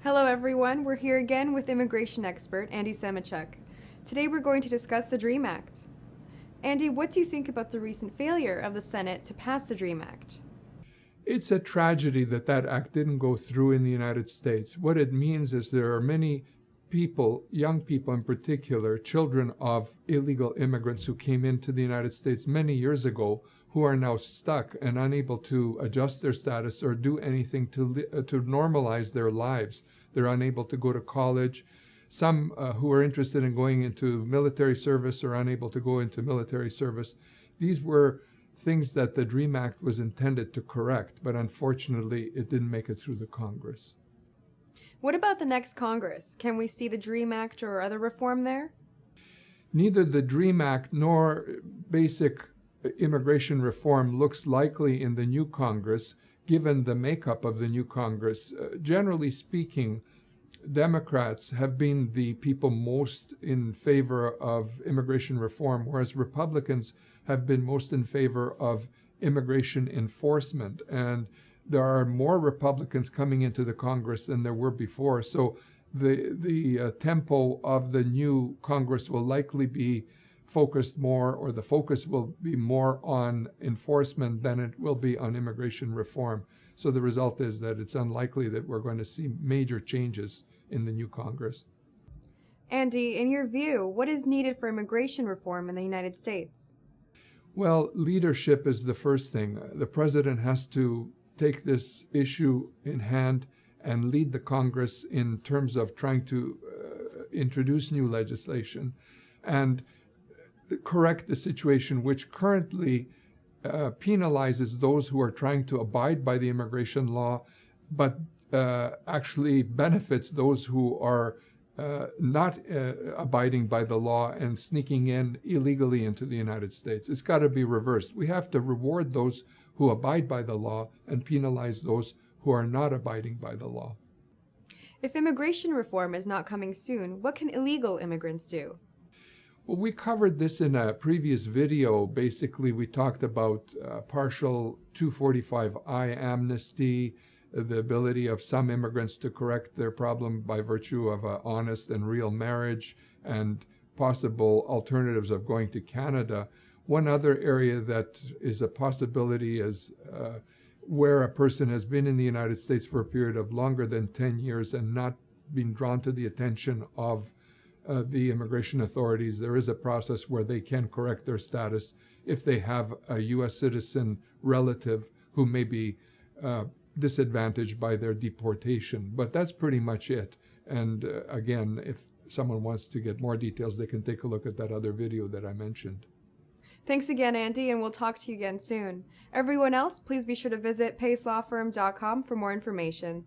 Hello everyone, we're here again with immigration expert Andy Semichuk. Today we're going to discuss the DREAM Act. Andy, what do you think about the recent failure of the Senate to pass the DREAM Act? It's a tragedy that that act didn't go through in the United States. What it means is there are many people, young people in particular, children of illegal immigrants who came into the United States many years ago, who are now stuck and unable to adjust their status or do anything to normalize their lives. They're unable to go to college. Some who are interested in going into military service are unable to go into military service. These were things that the DREAM Act was intended to correct, but unfortunately it didn't make it through the Congress. What about the next Congress? Can we see the DREAM Act or other reform there? Neither the DREAM Act nor basic immigration reform looks likely in the new Congress, given the makeup of the new Congress. Generally speaking, Democrats have been the people most in favor of immigration reform, whereas Republicans have been most in favor of immigration enforcement. And there are more Republicans coming into the Congress than there were before. So the tempo of the new Congress will likely be focused more, or the focus will be more on enforcement than it will be on immigration reform. So the result is that it's unlikely that we're going to see major changes in the new Congress. Andy, in your view, what is needed for immigration reform in the United States? Well, leadership is the first thing. The president has to take this issue in hand and lead the Congress in terms of trying to introduce new legislation and correct the situation which currently penalizes those who are trying to abide by the immigration law, but actually benefits those who are not abiding by the law and sneaking in illegally into the United States. It's got to be reversed. We have to reward those who abide by the law and penalize those who are not abiding by the law. If immigration reform is not coming soon, what can illegal immigrants do? Well, we covered this in a previous video. Basically, we talked about partial 245I amnesty, the ability of some immigrants to correct their problem by virtue of an honest and real marriage, and possible alternatives of going to Canada. One other area that is a possibility is where a person has been in the United States for a period of longer than 10 years and not been drawn to the attention of the immigration authorities. There is a process where they can correct their status if they have a U.S. citizen relative who may be disadvantaged by their deportation. But that's pretty much it. And again, if someone wants to get more details, they can take a look at that other video that I mentioned. Thanks again, Andy, and we'll talk to you again soon. Everyone else, please be sure to visit pacelawfirm.com for more information.